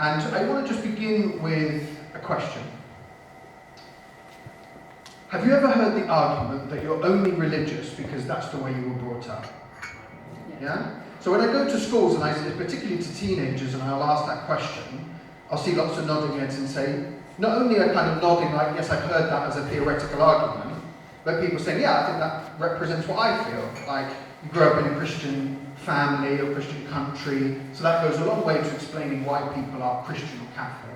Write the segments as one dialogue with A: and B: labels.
A: And I want to just begin with a question. Have you ever heard the argument that you're only religious because that's the way you were brought up? Yeah? So when I go to schools, and particularly to teenagers, and I'll ask that question, I'll see lots of nodding heads and say, not only are kind of nodding like, yes, I've heard that as a theoretical argument, but people saying, yeah, I think that represents what I feel. Like, you grew up in a Christian family or Christian country, so that goes a long way to explaining why people are Christian or Catholic.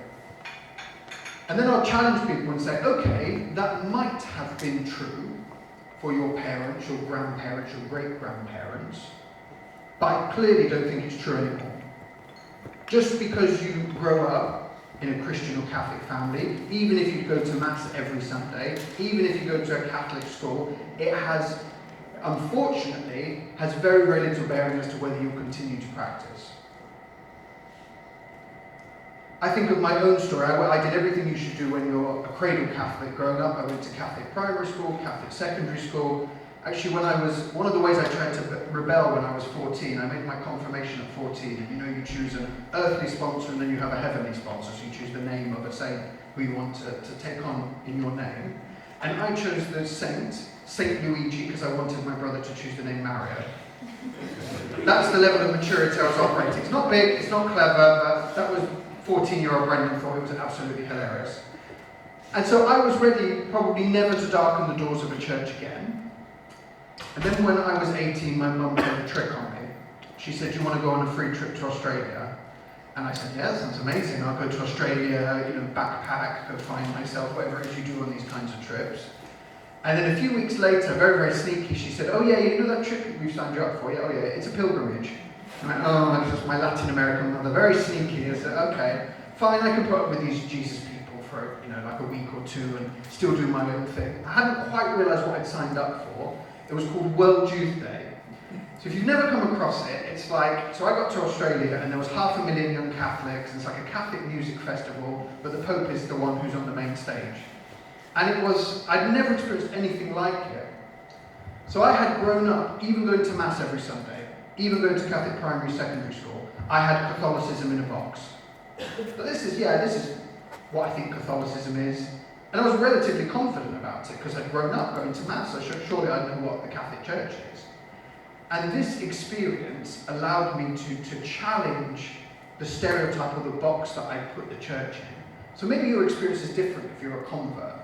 A: And then I'll challenge people and say, okay, that might have been true for your parents, your grandparents, your great-grandparents, but I clearly don't think it's true anymore. Just because you grow up in a Christian or Catholic family, even if you go to Mass every Sunday, even if you go to a Catholic school, it has, unfortunately, has very, very little bearing as to whether you'll continue to practice. I think of my own story. I did everything you should do when you're a cradle Catholic growing up. I went to Catholic primary school, Catholic secondary school. Actually, one of the ways I tried to rebel when I was 14, I made my confirmation at 14. And you know, you choose an earthly sponsor and then you have a heavenly sponsor. So you choose the name of a saint who you want to take on in your name. And I chose the Saint Luigi, because I wanted my brother to choose the name Mario. That's the level of maturity I was operating. It's not big, it's not clever, but that was 14-year-old Brenden thought it was absolutely hilarious. And so I was ready probably never to darken the doors of a church again. And then when I was 18, my mum played a trick on me. She said, do you want to go on a free trip to Australia? And I said, yeah, that sounds amazing. I'll go to Australia, backpack, go find myself, whatever it is you do on these kinds of trips. And then a few weeks later, very, very sneaky, she said, oh yeah, you know that trip we've signed you up for? Yeah, oh yeah, it's a pilgrimage. I went, oh, that's just my Latin American mother, very sneaky. I said, okay, fine, I can put up with these Jesus people for, like a week or two and still do my own thing. I hadn't quite realised what I'd signed up for. It was called World Youth Day. So if you've never come across it, it's like, so I got to Australia and there was 500,000 young Catholics, and it's like a Catholic music festival, but the Pope is the one who's on the main stage. And I'd never experienced anything like it. So I had grown up, even going to Mass every Sunday, even going to Catholic primary, secondary school, I had Catholicism in a box. But this is what I think Catholicism is. And I was relatively confident about it because I'd grown up going to Mass, so surely I know what the Catholic Church is. And this experience allowed me to challenge the stereotype or the box that I put the church in. So maybe your experience is different if you're a convert,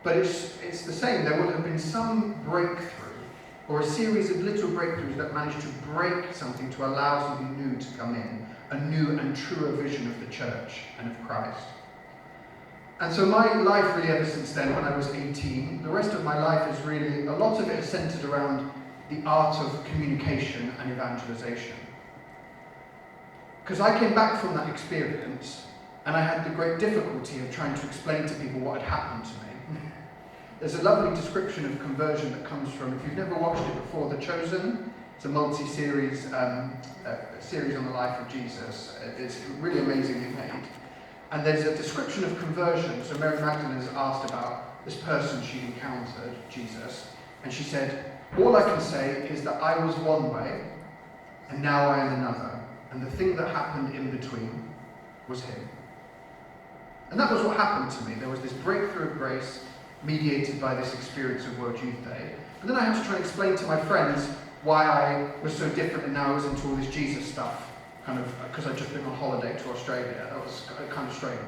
A: but it's the same. There will have been some breakthrough or a series of little breakthroughs that managed to break something to allow something new to come in, a new and truer vision of the church and of Christ. And so my life really ever since then, when I was 18, the rest of my life is really, a lot of it is centered around the art of communication and evangelization. Because I came back from that experience and I had the great difficulty of trying to explain to people what had happened to me. There's a lovely description of conversion that comes from, if you've never watched it before, The Chosen. It's a multi-series series on the life of Jesus. It's really amazingly made. And there's a description of conversion. So Mary Magdalene is asked about this person she encountered, Jesus, and she said, all I can say is that I was one way, and now I am another, and the thing that happened in between was him. And that was what happened to me. There was this breakthrough of grace mediated by this experience of World Youth Day. But then I had to try and explain to my friends why I was so different and now I was into all this Jesus stuff, kind of, because I'd just been on holiday to Australia. That was kind of strange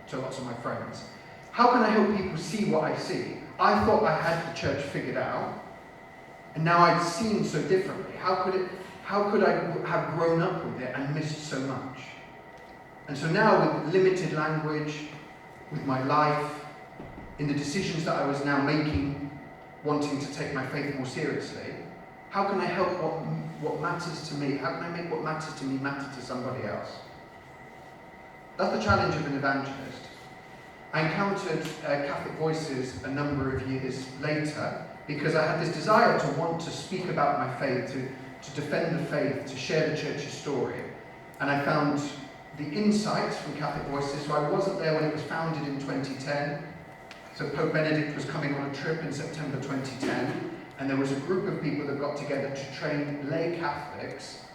A: to lots of my friends. How can I help people see what I see? I thought I had the church figured out, and now I'd seen so differently. How could I have grown up with it and missed so much? And so now with limited language, with my life, in the decisions that I was now making, wanting to take my faith more seriously, how can I help what matters to me? How can I make what matters to me matter to somebody else? That's the challenge of an evangelist. I encountered Catholic Voices a number of years later because I had this desire to want to speak about my faith, to defend the faith, to share the church's story. And I found the insights from Catholic Voices. So I wasn't there when it was founded in 2010. So Pope Benedict was coming on a trip in September 2010, and there was a group of people that got together to train lay Catholics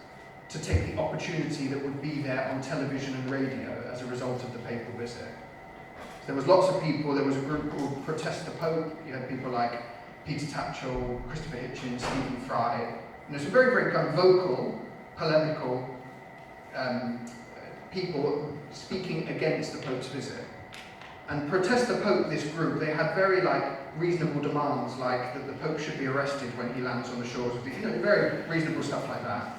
A: to take the opportunity that would be there on television and radio as a result of the papal visit. There was lots of people. There was a group called Protest the Pope. You had people like Peter Tatchell, Christopher Hitchens, Stephen Fry. And there's some very, very kind of vocal, polemical people speaking against the Pope's visit. And Protest the Pope, this group, they had very reasonable demands, like that the Pope should be arrested when he lands on the shores of the, very reasonable stuff like that.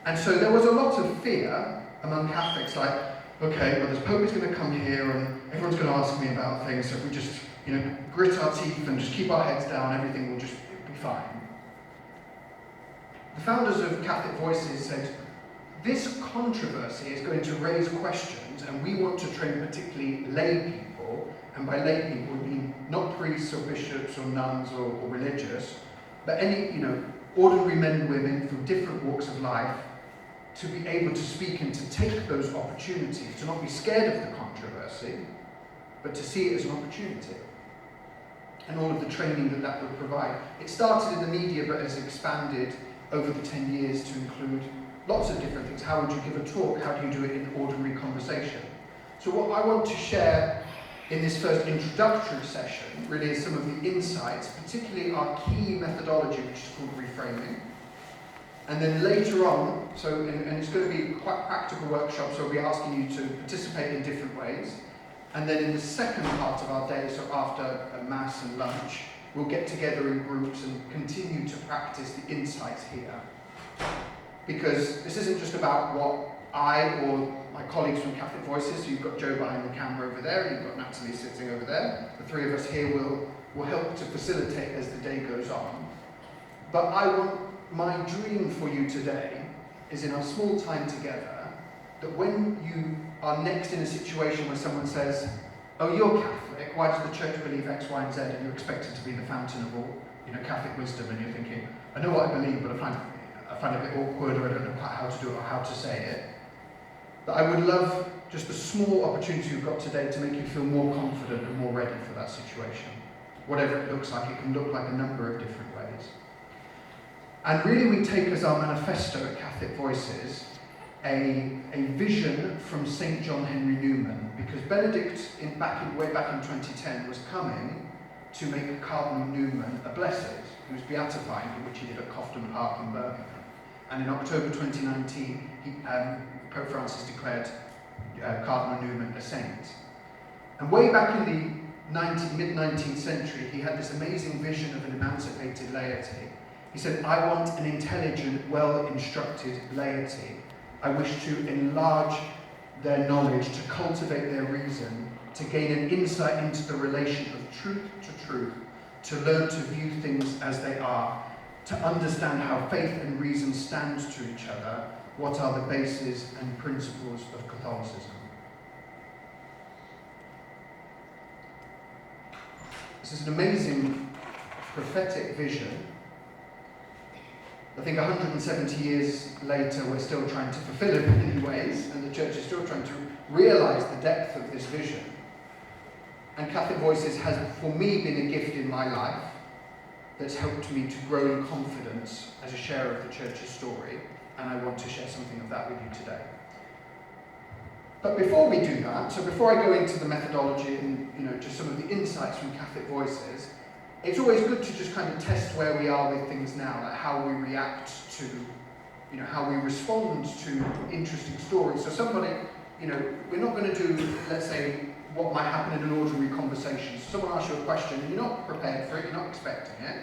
A: And so there was a lot of fear among Catholics, like, okay, well, this Pope is going to come here and everyone's going to ask me about things, so if we just, grit our teeth and just keep our heads down, everything will just be fine. The founders of Catholic Voices said, this controversy is going to raise questions, and we want to train particularly lay people, and by lay people we mean not priests or bishops or nuns or religious, but any, ordinary men and women from different walks of life, to be able to speak and to take those opportunities, to not be scared of the controversy, but to see it as an opportunity. And all of the training that would provide. It started in the media, but has expanded over the 10 years to include lots of different things. How would you give a talk? How do you do it in ordinary conversation? So what I want to share in this first introductory session really is some of the insights, particularly our key methodology, which is called reframing. And then later on, and it's going to be quite practical workshops, so we'll be asking you to participate in different ways. And then in the second part of our day, so after Mass and lunch, we'll get together in groups and continue to practice the insights here. Because this isn't just about what I or my colleagues from Catholic Voices, so you've got Joe behind the camera over there, and you've got Natalie sitting over there. The three of us here will help to facilitate as the day goes on. But my dream for you today is in our small time together, that when you are next in a situation where someone says, oh, you're Catholic, why does the church believe X, Y, and Z, and you're expected to be the fountain of all Catholic wisdom, and you're thinking, I know what I believe, but I find it a bit awkward, or I don't know quite how to do it or how to say it. That I would love just the small opportunity you've got today to make you feel more confident and more ready for that situation. Whatever it looks like, it can look like a number of different ways. And really we take as our manifesto at Catholic Voices a vision from St. John Henry Newman, because Benedict, way back in 2010, was coming to make Cardinal Newman a blessed. He was beatifying him, which he did at Cofton Park in Birmingham. And in October 2019, Pope Francis declared Cardinal Newman a saint. And way back in the mid-19th century, he had this amazing vision of an emancipated laity. He said, I want an intelligent, well-instructed laity. I wish to enlarge their knowledge, to cultivate their reason, to gain an insight into the relation of truth to truth, to learn to view things as they are, to understand how faith and reason stand to each other, what are the bases and principles of Catholicism. This is an amazing prophetic vision. I think 170 years later, we're still trying to fulfill it in many ways, and the Church is still trying to realise the depth of this vision. And Catholic Voices has, for me, been a gift in my life that's helped me to grow in confidence as a sharer of the Church's story, and I want to share something of that with you today. But before we do that, so before I go into the methodology and just some of the insights from Catholic Voices, it's always good to just kind of test where we are with things now, like how we react to, how we respond to interesting stories. So somebody, we're not going to do, let's say, what might happen in an ordinary conversation. So someone asks you a question and you're not prepared for it, you're not expecting it.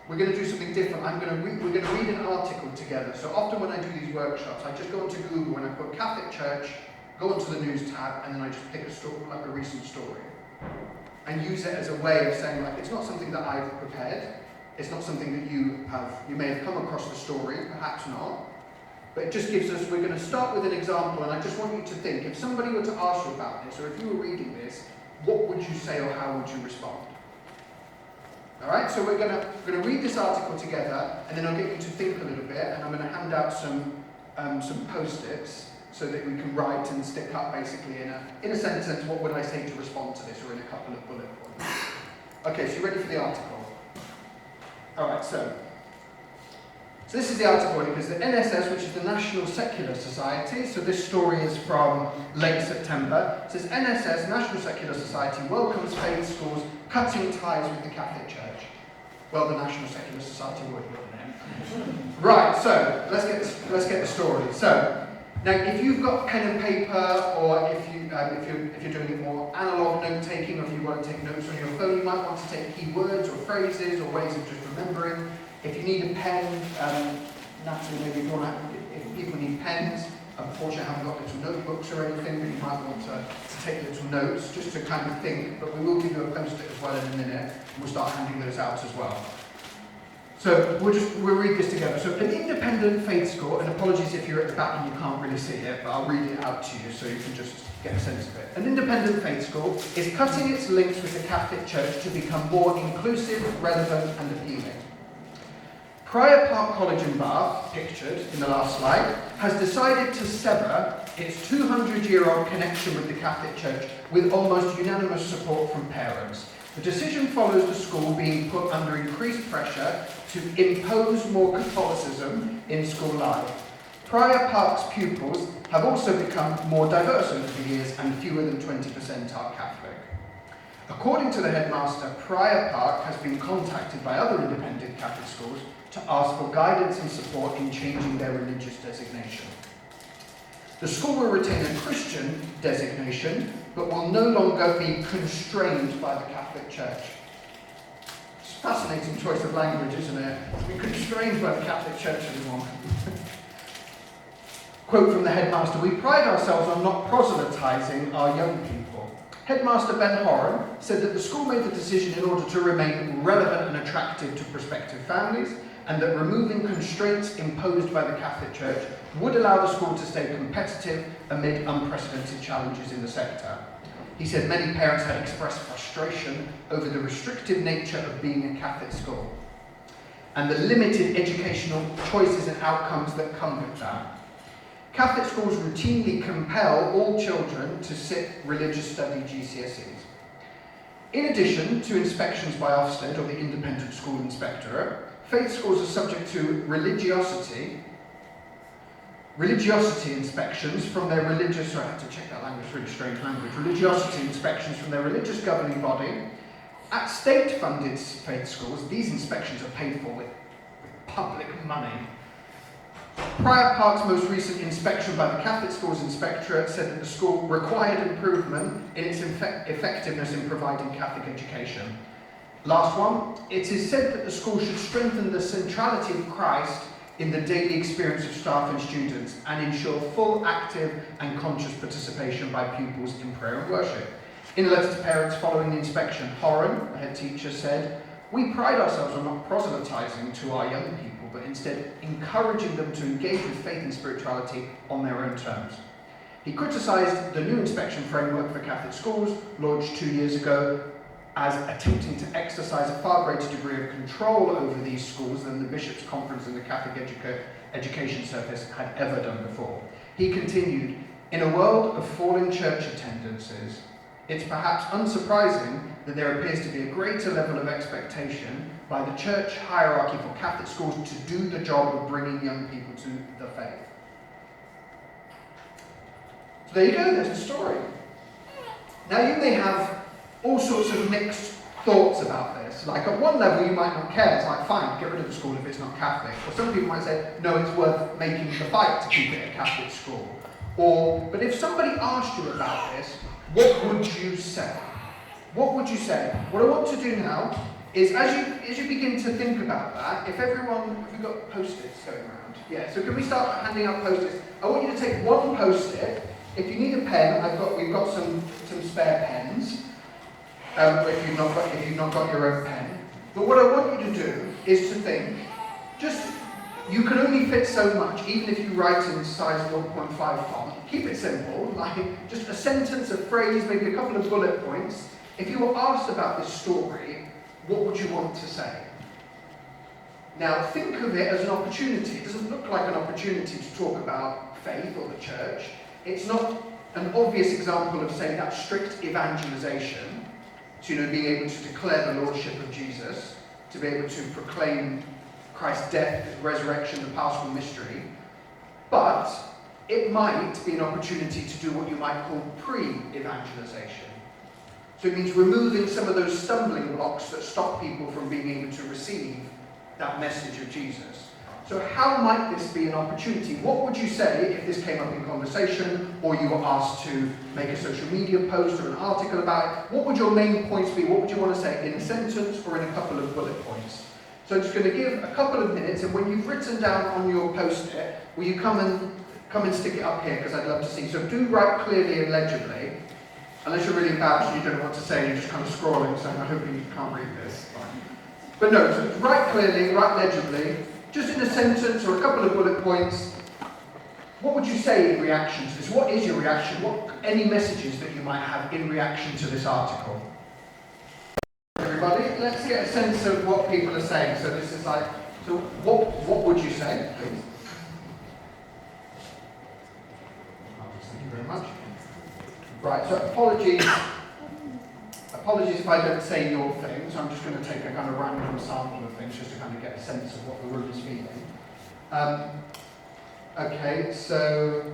A: We're going to do something different. We're going to read an article together. So often when I do these workshops, I just go onto Google and I put Catholic Church, go onto the news tab, and then I just pick a story, like a recent story, and use it as a way of saying, it's not something that I've prepared. It's not something that you may have come across the story, perhaps not. But it just gives us, we're going to start with an example, and I just want you to think, if somebody were to ask you about this, or if you were reading this, what would you say or how would you respond? All right, so we're going to read this article together, and then I'll get you to think a little bit, and I'm going to hand out some post-its so that we can write and stick up basically in a sentence, what would I say to respond to this, or in a couple of bullet points. Okay, so you ready for the article? All right, so So this is the outer body, because the NSS, which is the National Secular Society, so this story is from late September, it says NSS, National Secular Society, welcomes faith schools cutting ties with the Catholic Church. Well, the National Secular Society would, wouldn't it? Right, so let's get the story. So now, if you've got pen and paper, or if you're doing it more analog note taking, or if you want to take notes on your phone, you might want to take keywords or phrases or ways of just remembering. If you need a pen, Natalie, maybe if people need pens, unfortunately I haven't got little notebooks or anything, but you might want to take little notes just to kind of think, but we will give you a post-it as well in a minute, and we'll start handing those out as well. So we'll read this together. So an independent faith school, and apologies if you're at the back and you can't really see it, but I'll read it out to you so you can just get a sense of it. An independent faith school is cutting its links with the Catholic Church to become more inclusive, relevant and appealing. Prior Park College in Bath, pictured in the last slide, has decided to sever its 200-year-old connection with the Catholic Church with almost unanimous support from parents. The decision follows the school being put under increased pressure to impose more Catholicism in school life. Prior Park's pupils have also become more diverse over the years, and fewer than 20% are Catholic. According to the headmaster, Prior Park has been contacted by other independent Catholic schools to ask for guidance and support in changing their religious designation. The school will retain a Christian designation, but will no longer be constrained by the Catholic Church. It's a fascinating choice of language, isn't it? To be constrained by the Catholic Church anymore. Quote from the headmaster, "We pride ourselves on not proselytizing our young people." Headmaster Ben Horan said that the school made the decision in order to remain relevant and attractive to prospective families, and that removing constraints imposed by the Catholic Church would allow the school to stay competitive amid unprecedented challenges in the sector. He said many parents had expressed frustration over the restrictive nature of being a Catholic school and the limited educational choices and outcomes that come with that. Catholic schools routinely compel all children to sit religious study GCSEs. In addition to inspections by Ofsted, or the Independent School Inspectorate, faith schools are subject to religiosity inspections from their religious, I have to check that language, really strange language, religiosity inspections from their religious governing body. At state-funded faith schools, these inspections are paid for with public money. Prior Park's most recent inspection by the Catholic Schools Inspectorate said that the school required improvement in its effectiveness in providing Catholic education. Last one, it is said that the school should strengthen the centrality of Christ in the daily experience of staff and students and ensure full, active and conscious participation by pupils in prayer and worship. In a letter to parents following the inspection, Horan, the head teacher, said, "We pride ourselves on not proselytizing to our young people, but instead encouraging them to engage with faith and spirituality on their own terms." He criticised the new inspection framework for Catholic schools, launched 2 years ago, as attempting to exercise a far greater degree of control over these schools than the Bishops' Conference and the Catholic Education Service had ever done before. He continued, "In a world of falling church attendances, it's perhaps unsurprising that there appears to be a greater level of expectation by the church hierarchy for Catholic schools to do the job of bringing young people to the faith." So there you go, there's the story. Now you may have all sorts of mixed thoughts about this. Like at one level you might not care, it's like fine, get rid of the school if it's not Catholic. Or some people might say, no, it's worth making the fight to keep it a Catholic school. But if somebody asked you about this, what would you say? What would you say? What I want to do now is, as you begin to think about that, if everyone, have we got post-its going around? Yeah, so can we start handing out post-its? I want you to take one post-it. If you need a pen, we've got some spare pens. If you've not got your own pen. But what I want you to do is to think, you can only fit so much, even if you write in size 0.5 font. Keep it simple, like just a sentence, a phrase, maybe a couple of bullet points. If you were asked about this story, what would you want to say? Now think of it as an opportunity. It doesn't look like an opportunity to talk about faith or the church. It's not an obvious example of, say, that strict evangelization. So, being able to declare the lordship of Jesus, to be able to proclaim Christ's death, his resurrection, the Paschal mystery, but it might be an opportunity to do what you might call pre-evangelization. So it means removing some of those stumbling blocks that stop people from being able to receive that message of Jesus. So how might this be an opportunity? What would you say if this came up in conversation, or you were asked to make a social media post or an article about it? What would your main points be? What would you want to say in a sentence or in a couple of bullet points? So I'm just going to give a couple of minutes, and when you've written down on your post-it, will you come and stick it up here, because I'd love to see. So do write clearly and legibly. Unless you're really embarrassed and you don't know what to say, you're just kind of scrolling, so I hope you can't read this. But no, so write clearly, write legibly, just in a sentence or a couple of bullet points. What would you say in reaction to this? What is your reaction? Any messages that you might have in reaction to this article? Everybody, let's get a sense of what people are saying. So this is like, so what would you say, please? Thank you very much. Right, so apologies if I don't say your thing, so I'm just going to take a kind of random sample of things just to kind of get a sense of what the room is feeling. Okay, so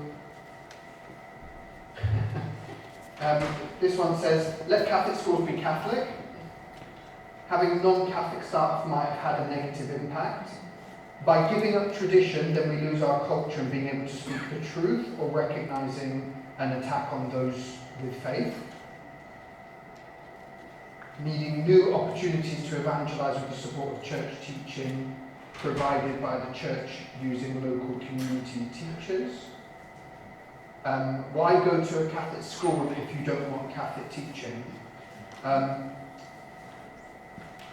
A: this one says, let Catholic schools be Catholic. Having non-Catholic staff might have had a negative impact. By giving up tradition, then we lose our culture and being able to speak the truth, or recognising an attack on those with faith. Needing new opportunities to evangelise with the support of church teaching provided by the church using local community teachers. Why go to a Catholic school if you don't want Catholic teaching?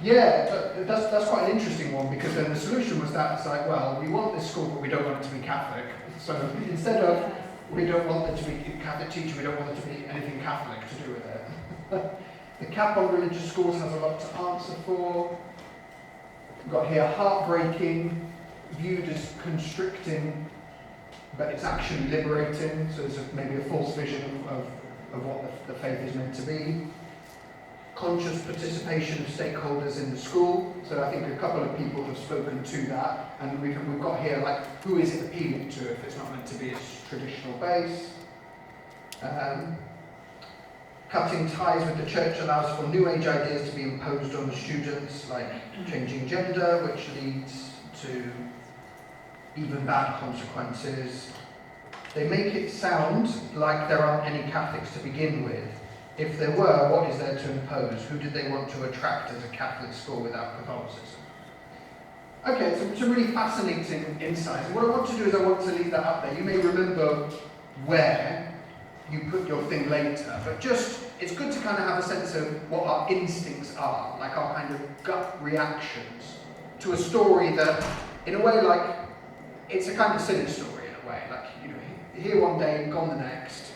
A: Yeah, that's quite an interesting one, because then the solution was that it's like, well, we want this school, but we don't want it to be Catholic. So instead of we don't want there to be a Catholic teacher, we don't want there to be anything Catholic to do with it. The cap on religious schools has a lot to answer for. We've got here heartbreaking, viewed as constricting, but it's actually liberating. So there's maybe a false vision of what the faith is meant to be. Conscious participation of stakeholders in the school. So I think a couple of people have spoken to that, and we've got here like, who is it appealing to if it's not meant to be its traditional base? Cutting ties with the church allows for new age ideas to be imposed on the students, like changing gender, which leads to even bad consequences. They make it sound like there aren't any Catholics to begin with. If there were, what is there to impose? Who did they want to attract as a Catholic school without Catholicism? Okay, so some really fascinating insights. And what I want to do is I want to leave that up there. You may remember where you put your thing later, but just, it's good to kind of have a sense of what our instincts are, like our kind of gut reactions to a story that, in a way, like, it's a kind of silly story in a way. Like, you know, here one day, gone the next.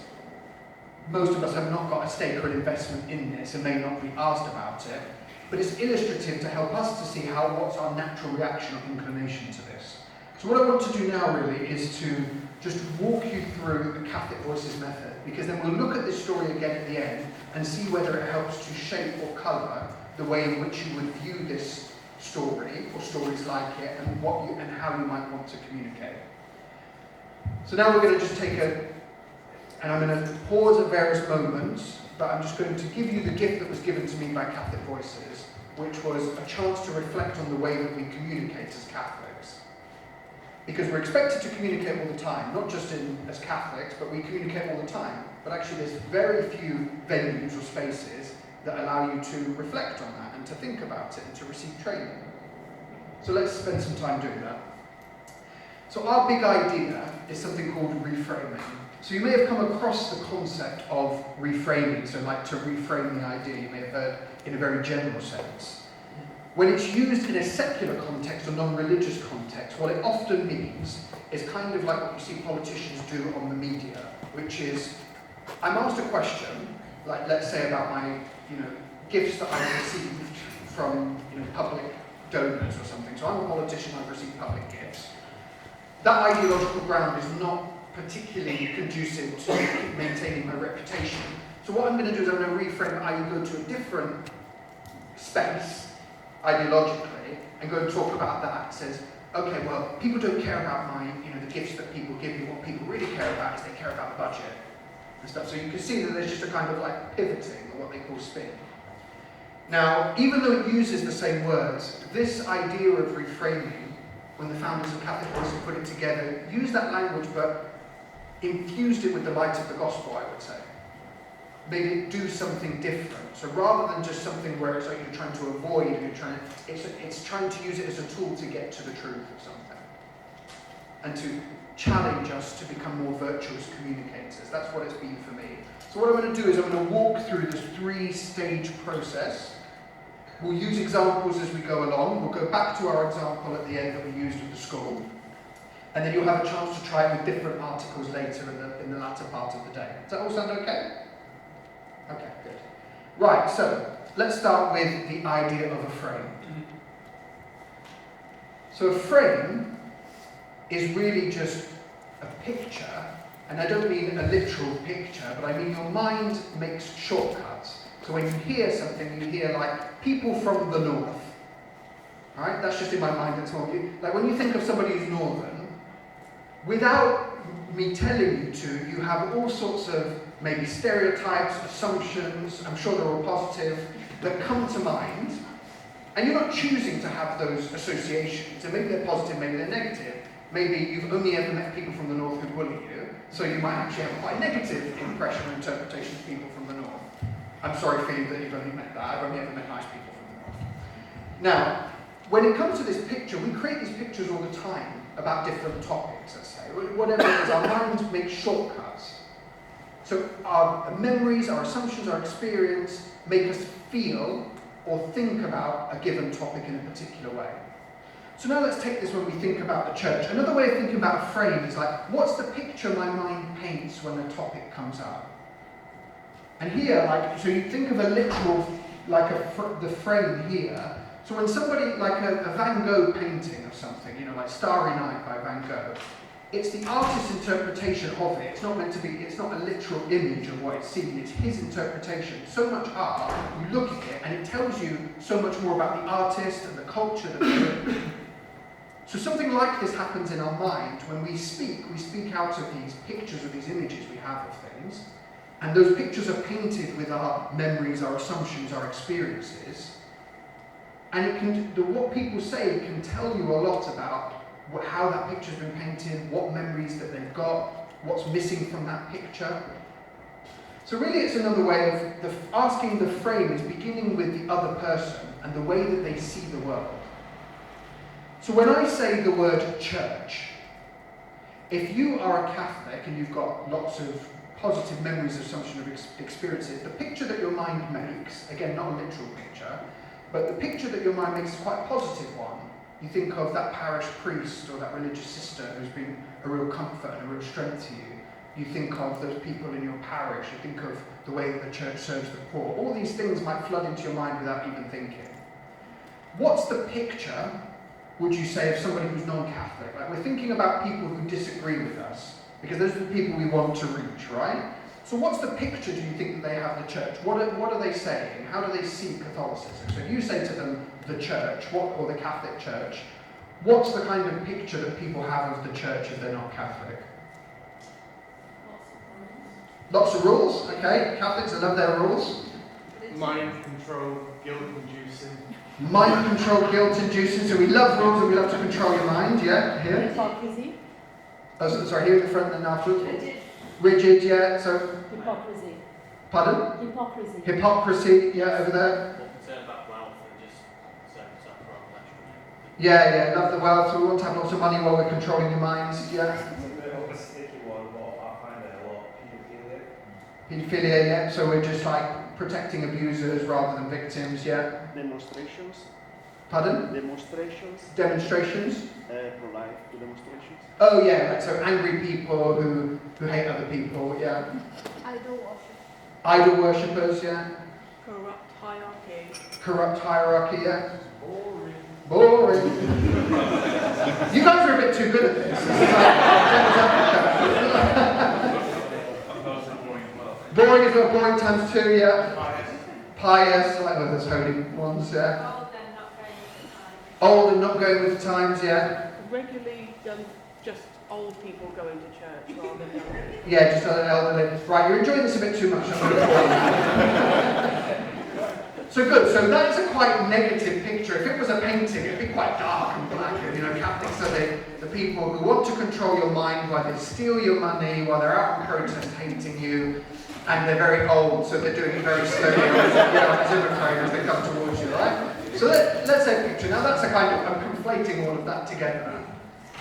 A: Most of us have not got a stake or an investment in this and may not be asked about it, but it's illustrative to help us to see what's our natural reaction or inclination to this. So what I want to do now really is to just walk you through the Catholic Voices method, because then we'll look at this story again at the end and see whether it helps to shape or colour the way in which you would view this story or stories like it, and how you might want to communicate. So now we're going to just take and I'm going to pause at various moments, but I'm just going to give you the gift that was given to me by Catholic Voices, which was a chance to reflect on the way that we communicate as Catholics. Because we're expected to communicate all the time, not just as Catholics, but we communicate all the time. But actually there's very few venues or spaces that allow you to reflect on that and to think about it and to receive training. So let's spend some time doing that. So our big idea is something called reframing. So you may have come across the concept of reframing, so like to reframe the idea, you may have heard in a very general sense. When it's used in a secular context or non-religious context, what it often means is kind of like what you see politicians do on the media, which is, I'm asked a question, like let's say about my, gifts that I've received from, public donors or something. So I'm a politician, I've received public gifts. That ideological ground is not particularly conducive to maintaining my reputation. So what I'm going to do is I'm going to reframe, I go to a different space, ideologically, and go and talk about that, says, okay, well, people don't care about the gifts that people give me. What people really care about is they care about the budget and stuff. So you can see that there's just a kind of like pivoting, or what they call spin. Now, even though it uses the same words, this idea of reframing, when the founders of Catholic Voices put it together, used that language but infused it with the light of the gospel, I would say. Made it do something different. So rather than just something where it's like you're trying to avoid, it's trying to use it as a tool to get to the truth of something. And to challenge us to become more virtuous communicators. That's what it's been for me. So what I'm going to do is I'm going to walk through this 3-stage process. We'll use examples as we go along. We'll go back to our example at the end that we used with the school. And then you'll have a chance to try it with different articles later in the latter part of the day. Does that all sound okay? Okay, good. Right, so let's start with the idea of a frame. So a frame is really just a picture, and I don't mean a literal picture, but I mean your mind makes shortcuts. So when you hear something, you hear like people from the north. Alright, that's just in my mind at all. Like when you think of somebody who's northern, without me telling you to, you have all sorts of maybe stereotypes, assumptions, I'm sure they're all positive, that come to mind, and you're not choosing to have those associations. So maybe they're positive, maybe they're negative. Maybe you've only ever met people from the north who bully you, so you might actually have a quite negative impression or interpretation of people from the north. I'm sorry for you that you've only met that. I've only ever met nice people from the north. Now, when it comes to this picture, we create these pictures all the time about different topics, let's say. Whatever it is, our minds make shortcuts. So our memories, our assumptions, our experience make us feel or think about a given topic in a particular way. So now let's take this when we think about the church. Another way of thinking about a frame is like, what's the picture my mind paints when a topic comes up? And here, like, so you think of a literal, like the frame here. So when somebody, like a Van Gogh painting of something, like Starry Night by Van Gogh, it's the artist's interpretation of it. It's not meant to be, it's not a literal image of what it's seen, it's his interpretation. So much art, you look at it and it tells you so much more about the artist and the culture that they're in. So something like this happens in our mind. When we speak out of these pictures or these images we have of things, and those pictures are painted with our memories, our assumptions, our experiences, and what people say can tell you a lot about how that picture's been painted, what memories that they've got, what's missing from that picture. So really it's another way of asking the frame is beginning with the other person and the way that they see the world. So when I say the word church, if you are a Catholic and you've got lots of positive memories, assumption of experiences, the picture that your mind makes, again not a literal picture, but the picture that your mind makes is quite a positive one. You think of that parish priest or that religious sister who's been a real comfort and a real strength to you. You think of those people in your parish. You think of the way that the church serves the poor. All these things might flood into your mind without even thinking. What's the picture, would you say, of somebody who's non-Catholic? Like we're thinking about people who disagree with us, because those are the people we want to reach, right? So what's the picture do you think that they have of the church? What are they saying? How do they see Catholicism? So if you say to them, the church, or the Catholic Church, what's the kind of picture that people have of the church if they're not Catholic? Lots of rules, okay. Catholics, I love their rules.
B: Mind control, guilt inducing.
A: Mind control, guilt inducing. So we love rules and we love to control your mind, yeah? Here.
C: Hypocrisy.
A: Oh, sorry, here in the front and then afterwards.
C: Rigid.
A: Rigid, yeah. So.
C: Hypocrisy.
A: Pardon?
C: Hypocrisy.
A: Hypocrisy, yeah, over there.
B: More concerned about wealth and just concerned yourself rather than actually.
A: Yeah, love the wealth. So we want to have lots of money while we're controlling your minds, yeah.
D: It's a bit of a sticky one, but I find it a lot.
A: Paedophilia, yeah. So we're just like protecting abusers rather than victims, yeah.
E: Demonstrations.
A: Pardon?
E: Demonstrations.
A: Demonstrations?
E: Pro-life demonstrations.
A: Oh yeah, right. So angry people who hate other people, yeah.
C: Idol worship.
A: Idol worshippers, yeah.
C: Corrupt hierarchy.
A: Corrupt hierarchy, yeah.
B: Boring.
A: Boring. You guys are a bit too good at this. Boring is well. Boring times 2, yeah. Pious, like those holy ones, yeah. Old and not going with the times, yeah?
C: Regularly just old people going to church rather than young people.
A: Yeah, just elderly. Right, you're enjoying this a bit too much. I'm going to So good, so that's a quite negative picture. If it was a painting, it'd be quite dark and black. You know, Catholics are the people who want to control your mind while they steal your money, while they're out on protest hating you, and they're very old, so they're doing it very slowly as Zimmer frame as they come towards you, right? So let's say a picture. Now that's a kind of, I'm conflating all of that together.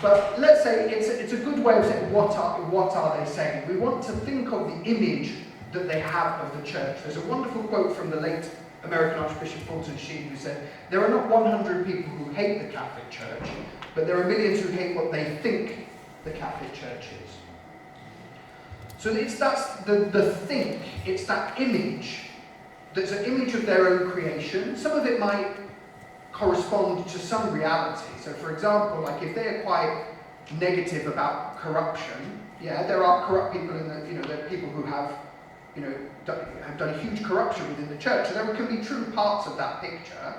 A: But let's say it's a good way of saying what are they saying. We want to think of the image that they have of the church. There's a wonderful quote from the late American Archbishop Fulton Sheen, who said, "There are not 100 people who hate the Catholic Church, but there are millions who hate what they think the Catholic Church is." So that's the think, it's that image, that's an image of their own creation. Some of it might correspond to some reality. So for example, like if they're quite negative about corruption, yeah, there are corrupt people in the, there are people who have done a huge corruption within the church. So there can be true parts of that picture.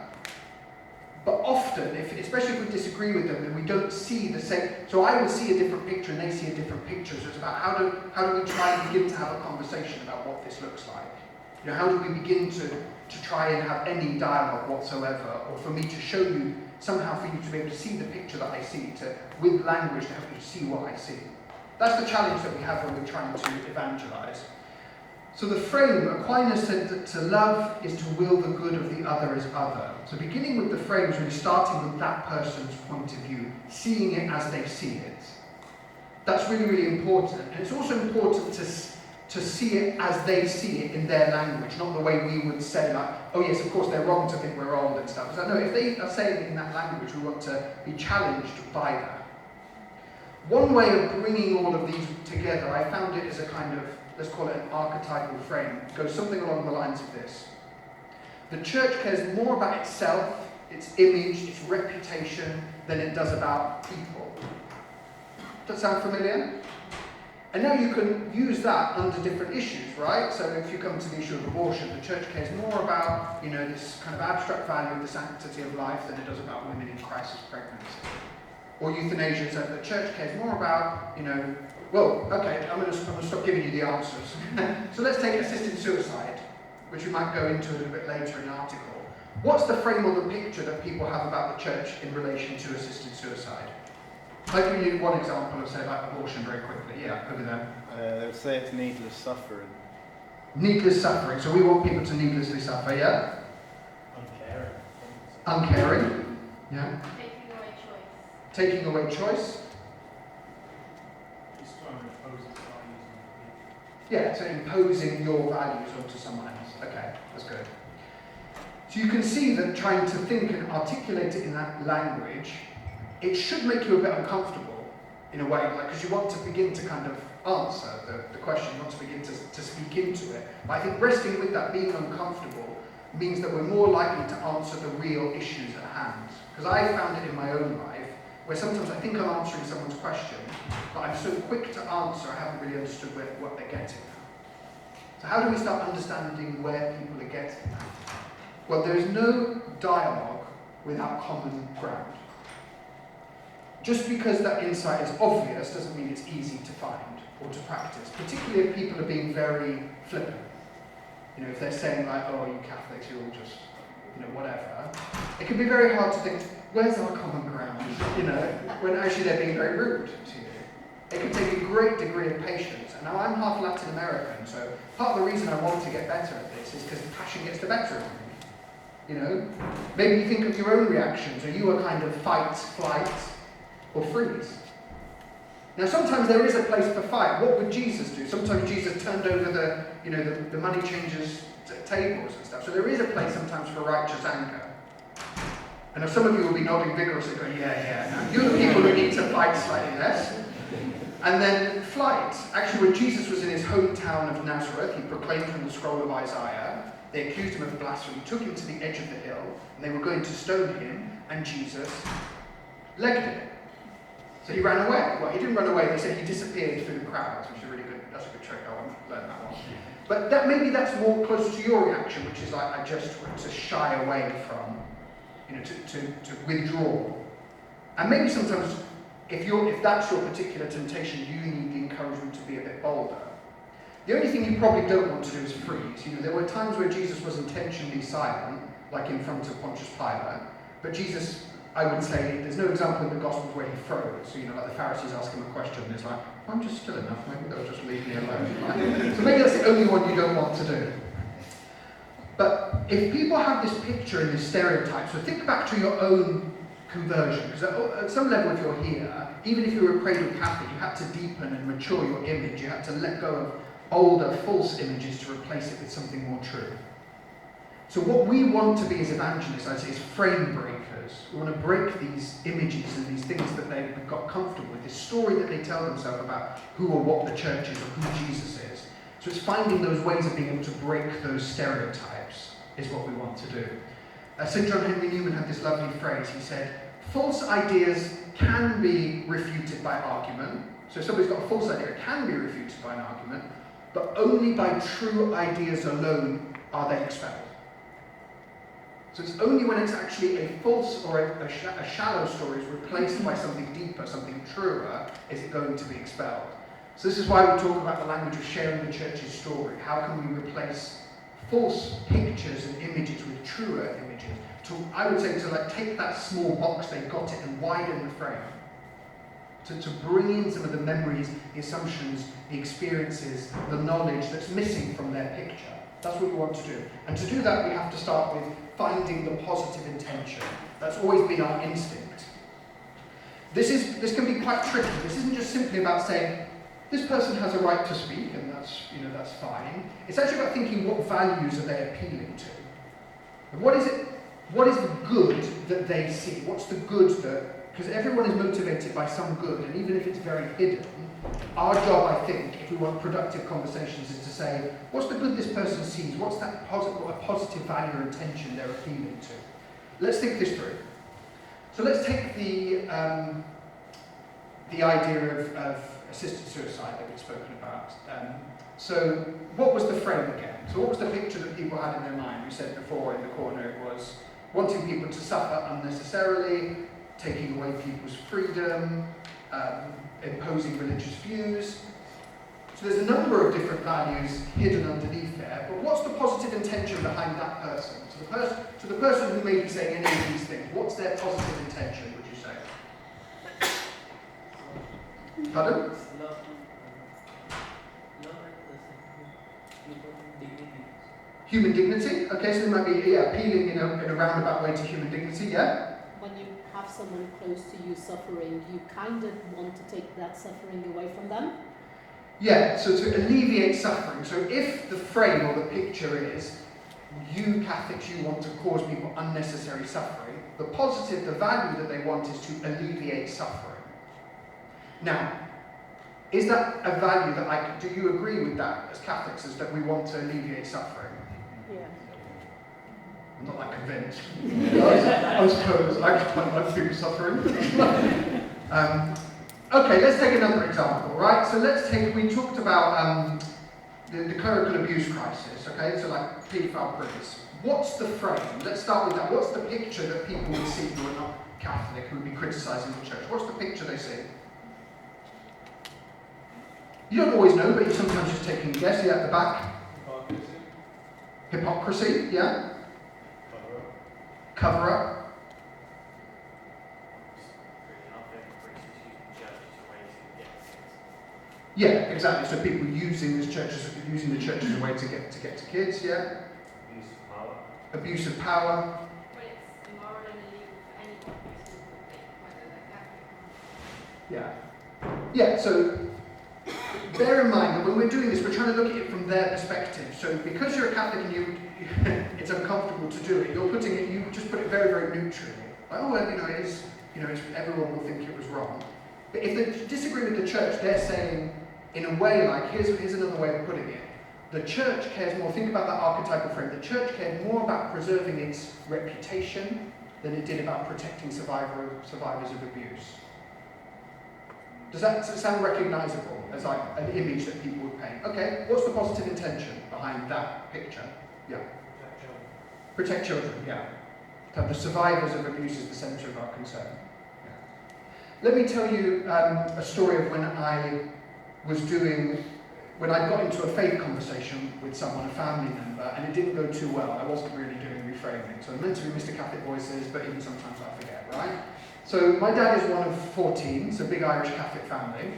A: But often, especially if we disagree with them and we don't see the same, so I will see a different picture and they see a different picture. So it's about how do we try and begin to have a conversation about what this looks like? How do we begin to try and have any dialogue whatsoever, or for me to show you, somehow for you to be able to see the picture that I see, with language to help you to see what I see. That's the challenge that we have when we're trying to evangelize. So the frame, Aquinas said that to love is to will the good of the other as other. So beginning with the frame is really starting with that person's point of view, seeing it as they see it. That's really, really important. And it's also important to see it as they see it in their language, not the way we would say, like, oh yes, of course they're wrong to think we're old and stuff. So no, if they are saying it in that language, we want to be challenged by that. One way of bringing all of these together, I found it as a kind of, let's call it an archetypal frame. It goes something along the lines of this. The church cares more about itself, its image, its reputation, than it does about people. Does that sound familiar? And now you can use that under different issues, right? So if you come to the issue of abortion, the church cares more about, this kind of abstract value of the sanctity of life than it does about women in crisis pregnancy. Or euthanasia, so the church cares more about, well, okay, I'm going to stop giving you the answers. So let's take assisted suicide, which we might go into a little bit later in the article. What's the frame or the picture that people have about the church in relation to assisted suicide? I'll give you one example of, say, like abortion very quickly. Yeah, over there.
F: They would say it's needless suffering.
A: Needless suffering. So we want people to needlessly suffer, yeah? Uncaring. Yeah. Taking away choice.
B: Just trying to impose its values on people.
A: Yeah, so imposing your values onto someone else. Okay, that's good. So you can see that trying to think and articulate it in that language, it should make you a bit uncomfortable in a way, because you want to begin to kind of answer the question, you want to begin to speak into it. But I think resting with that being uncomfortable means that we're more likely to answer the real issues at hand. Because I found it in my own life, where sometimes I think I'm answering someone's question, but I'm so quick to answer, I haven't really understood what they're getting at. So how do we start understanding where people are getting at? Well, there is no dialogue without common ground. Just because that insight is obvious doesn't mean it's easy to find or to practice, particularly if people are being very flippant. If they're saying like, oh, you Catholics, you're all just, whatever. It can be very hard to think, where's our common ground? When actually they're being very rude to you. It can take a great degree of patience. And now I'm half Latin American, so part of the reason I want to get better at this is because the passion gets the better of me. Maybe you think of your own reactions. Are you a kind of fight, flight, or freeze? Now sometimes there is a place for fight. What would Jesus do? Sometimes Jesus turned over the money changers' tables and stuff. So there is a place sometimes for righteous anger. And if some of you will be nodding vigorously, going, yeah. You're the people who need to fight slightly less. And then flight. Actually, when Jesus was in his hometown of Nazareth, he proclaimed from the scroll of Isaiah. They accused him of blasphemy, took him to the edge of the hill, and they were going to stone him, and Jesus legged it. So he ran away. Well, he didn't run away, they said he disappeared through the crowds, which is a really good, that's a good trick, I want to learn that one. But maybe that's more close to your reaction, which is like, I just want to shy away from. to withdraw. And maybe sometimes, if that's your particular temptation, you need the encouragement to be a bit bolder. The only thing you probably don't want to do is freeze. There were times where Jesus was intentionally silent, like in front of Pontius Pilate, but Jesus, I would say, there's no example in the Gospels where he froze. So, like the Pharisees ask him a question, and it's like, I'm just still enough, maybe they'll just leave me alone. So maybe that's the only one you don't want to do. But if people have this picture and this stereotype, so think back to your own conversion, because at some level if you're here, even if you were a cradle Catholic, you had to deepen and mature your image, you had to let go of older, false images to replace it with something more true. So what we want to be as evangelists, I'd say, is frame breakers. We want to break these images and these things that they've got comfortable with, this story that they tell themselves about who or what the church is or who Jesus is. So it's finding those ways of being able to break those stereotypes is what we want to do. St. John Henry Newman had this lovely phrase. He said, false ideas can be refuted by argument. So if somebody's got a false idea, it can be refuted by an argument, but only by true ideas alone are they expelled. So it's only when it's actually a false or a shallow story is replaced by something deeper, something truer, is it going to be expelled. So this is why we talk about the language of sharing the church's story. How can we replace false pictures and images with truer images? I would say to take that small box, they've got it, and widen the frame. To bring in some of the memories, the assumptions, the experiences, the knowledge that's missing from their picture. That's what we want to do. And to do that, we have to start with finding the positive intention. That's always been our instinct. This can be quite tricky. This isn't just simply about saying, this person has a right to speak, and that's fine. It's actually about thinking, what values are they appealing to? What is the good that they see? What's the good that, because everyone is motivated by some good, and even if it's very hidden, our job, I think, if we want productive conversations, is to say, what's the good this person sees? What's that positive value or intention they're appealing to? Let's think this through. So let's take the idea of assisted suicide that we've spoken about. So what was the frame again? So what was the picture that people had in their mind? We said before in the corner it was wanting people to suffer unnecessarily, taking away people's freedom, imposing religious views. So there's a number of different values hidden underneath there, but what's the positive intention behind that person? So the person who may be saying any of these things, what's their positive intention, would you say? Pardon? Human dignity? Okay, so there might be appealing in a roundabout way to human dignity, yeah?
G: When you have someone close to you suffering, you kind of want to take that suffering away from them?
A: Yeah, so to alleviate suffering. So if the frame or the picture is, you Catholics, you want to cause people unnecessary suffering, the positive, the value that they want is to alleviate suffering. Now, is that a value that do you agree with that as Catholics, is that we want to alleviate suffering?
C: Yes.
A: I'm not that convinced. I suppose I quite like people suffering. Okay, let's take another example, right? So we talked about the clerical abuse crisis, okay? So like paedophile priests. What's the frame? Let's start with that. What's the picture that people would see who are not Catholic, who would be criticising the church? What's the picture they see? You don't always know, but you sometimes just take a guess. Yeah, at the back. Hypocrisy, yeah? Cover up. Yeah, exactly. So people using the church as a way to get to kids, yeah?
D: Abuse of power.
A: Abuse of power.
H: But it's immoral and illegal for anyone who's whether they're Catholic or not.
A: Yeah. Yeah, so bear in mind that when we're doing this, we're trying to look at it from their perspective. So because you're a Catholic and it's uncomfortable to do it, you just put it very, very neutrally. Like, oh, well, it is, everyone will think it was wrong. But if they disagree with the church, they're saying, in a way, like, here's another way of putting it. The church cares more, think about that archetypal frame, the church cared more about preserving its reputation than it did about protecting survivors of abuse. Does that sound recognisable as like an image that people would paint? Okay, what's the positive intention behind that picture? Yeah.
D: Protect children.
A: Protect children, yeah. To have the survivors of abuse as the centre of our concern. Yeah. Let me tell you a story of when I got into a faith conversation with someone, a family member, and it didn't go too well. I wasn't really doing reframing. So I'm meant to be Mr. Catholic Voices, but even sometimes I forget, right? So my dad is one of 14, so big Irish Catholic family.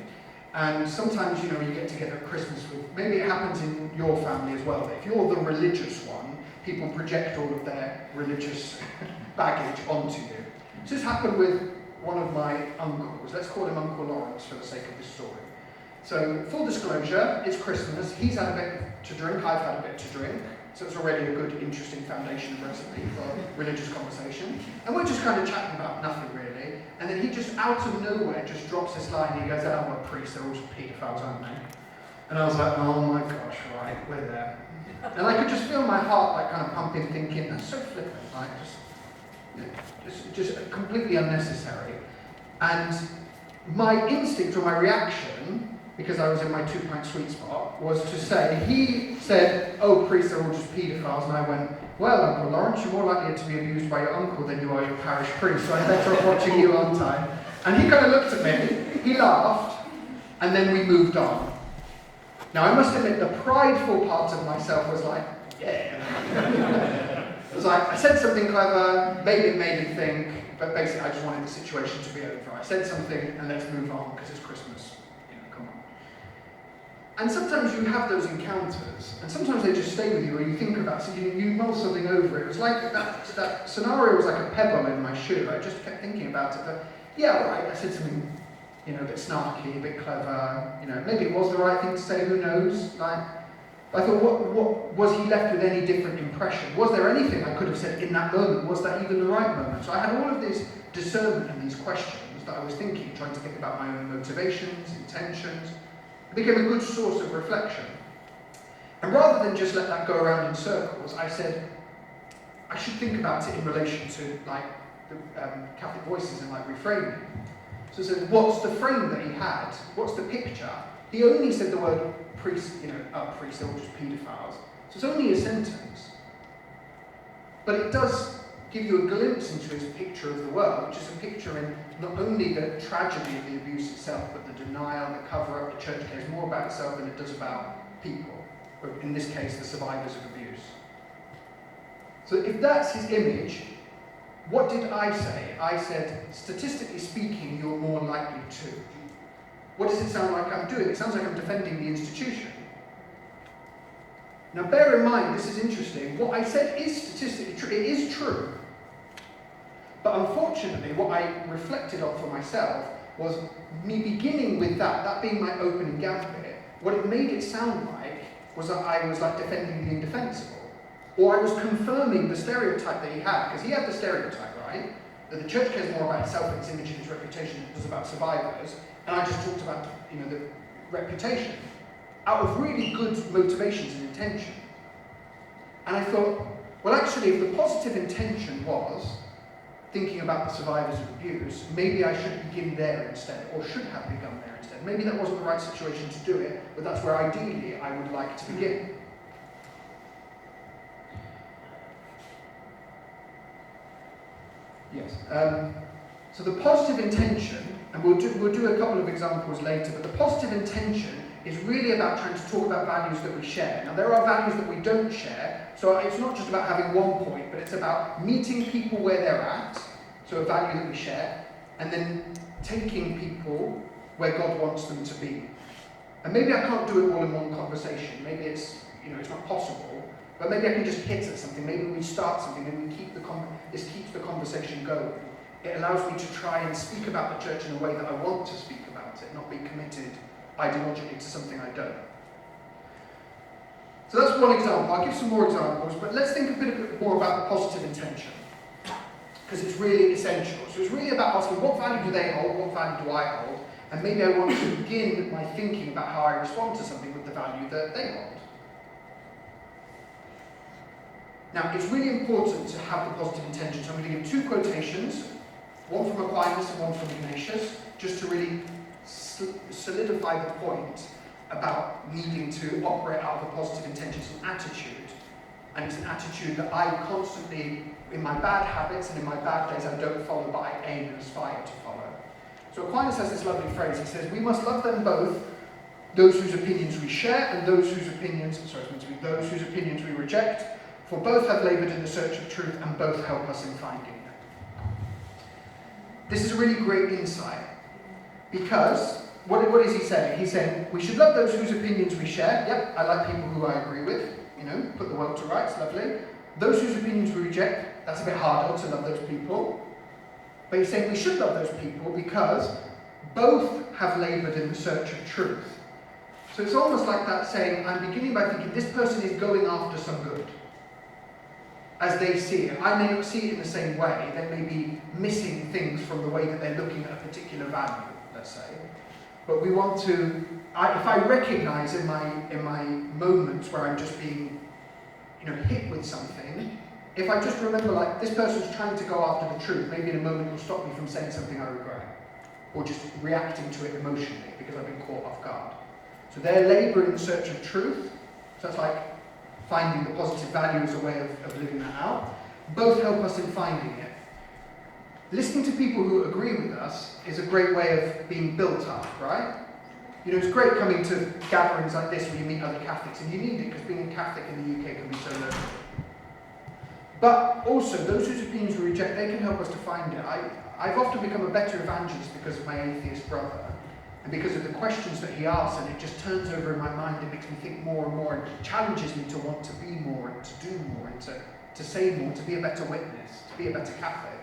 A: And sometimes, you get together at Christmas with, maybe it happens in your family as well, that if you're the religious one, people project all of their religious baggage onto you. So this happened with one of my uncles. Let's call him Uncle Lawrence for the sake of this story. So, full disclosure, it's Christmas. He's had a bit to drink, I've had a bit to drink. So it's already a good, interesting foundation of recipe for religious conversation. And we're just kind of chatting about nothing really. And then he just, out of nowhere, just drops this line. He goes, "Oh, I'm a priest, they're all just paedophiles, aren't they?" And I was like, oh my gosh, right, we're there. And I could just feel my heart like kind of pumping, thinking, that's so flippant, like just completely unnecessary. And my instinct or my reaction, because I was in my 2-pint sweet spot, was to say, he said, "Oh, priests are all just paedophiles," and I went, "Well, Uncle Lawrence, you're more likely to be abused by your uncle than you are your parish priest, so I'm better off watching you, aren't I?" And he kind of looked at me, he laughed, and then we moved on. Now, I must admit, the prideful part of myself was like, yeah. It was like, I said something clever, maybe it made him think, but basically I just wanted the situation to be over. I said something, and let's move on, because it's Christmas. Come on. And sometimes you have those encounters, and sometimes they just stay with you, or you think about something, you mull something over it. It was like that scenario was like a pebble in my shoe. I just kept thinking about it, but yeah, all right, I said something, a bit snarky, a bit clever, maybe it was the right thing to say, who knows? Like, I thought, what was he left with any different impression? Was there anything I could have said in that moment? Was that even the right moment? So I had all of this discernment and these questions that I was thinking, trying to think about my own motivations, intentions. It became a good source of reflection. And rather than just let that go around in circles, I said, I should think about it in relation to the Catholic Voices and reframing. So I said, what's the frame that he had? What's the picture? He only said the word priest, priests, they're all just paedophiles. So it's only a sentence. But it does give you a glimpse into his picture of the world, which is a picture in not only the tragedy of the abuse itself, but the denial, the cover-up. The church cares more about itself than it does about people, or in this case, the survivors of abuse. So if that's his image, what did I say? I said, statistically speaking, you're more likely to. What does it sound like I'm doing? It sounds like I'm defending the institution. Now bear in mind, this is interesting, what I said is statistically true. It is true. But unfortunately, what I reflected on for myself was me beginning with that being my opening gambit. What it made it sound like was that I was defending the indefensible. Or I was confirming the stereotype that he had, because he had the stereotype, right? That the church cares more about itself and its image and its reputation than it does about survivors. And I just talked about, the reputation, out of really good motivations and intention. And I thought, well, actually, if the positive intention was thinking about the survivors of abuse, maybe I should begin there instead, or should have begun there instead. Maybe that wasn't the right situation to do it, but that's where ideally I would like to begin. Yes. So the positive intention, and we'll do a couple of examples later, but the positive intention is really about trying to talk about values that we share. Now there are values that we don't share, so it's not just about having one point, but it's about meeting people where they're at, so a value that we share, and then taking people where God wants them to be. And maybe I can't do it all in one conversation, maybe it's not possible, but maybe I can just hit at something, maybe we start something, and this keeps the conversation going. It allows me to try and speak about the church in a way that I want to speak about it, not be committed ideologically to something I don't. So that's one example. I'll give some more examples, but let's think a bit more about the positive intention, because it's really essential. So it's really about asking, what value do they hold, what value do I hold, and maybe I want to begin my thinking about how I respond to something with the value that they hold. Now, it's really important to have the positive intention, so I'm going to give two quotations, one from Aquinas and one from Ignatius, just to really solidify the point about needing to operate out of a positive intention and attitude. and it's an attitude that I constantly, in my bad habits and in my bad days, I don't follow, but I aim and aspire to follow. So Aquinas has this lovely phrase. He says, we must love them both, those whose opinions we share and those whose opinions, those whose opinions we reject, for both have laboured in the search of truth and both help us in finding it. This is a really great insight, because what is he saying? He's saying we should love those whose opinions we share. Yep, I like people who I agree with, put the world to rights, lovely. Those whose opinions we reject, that's a bit harder to love those people. But he's saying we should love those people because both have laboured in the search of truth. So it's almost like that saying, I'm beginning by thinking this person is going after some good. As they see it. I may not see it in the same way. They may be missing things from the way that they're looking at a particular value, let's say. But we want to, if I recognise in my moments where I'm just being, hit with something, if I just remember, like, this person's trying to go after the truth, maybe in a moment will stop me from saying something I regret, or just reacting to it emotionally because I've been caught off guard. So they're labouring in the search of truth. So that's like finding the positive value as a way of living that out. Both help us in finding it. Listening to people who agree with us is a great way of being built up, right? It's great coming to gatherings like this where you meet other Catholics, and you need it because being a Catholic in the UK can be so lonely. But also, those whose opinions we reject, they can help us to find it. I've often become a better evangelist because of my atheist brother, and because of the questions that he asks, and it just turns over in my mind, it makes me think more and more, and it challenges me to want to be more, and to do more, and to say more, to be a better witness, to be a better Catholic.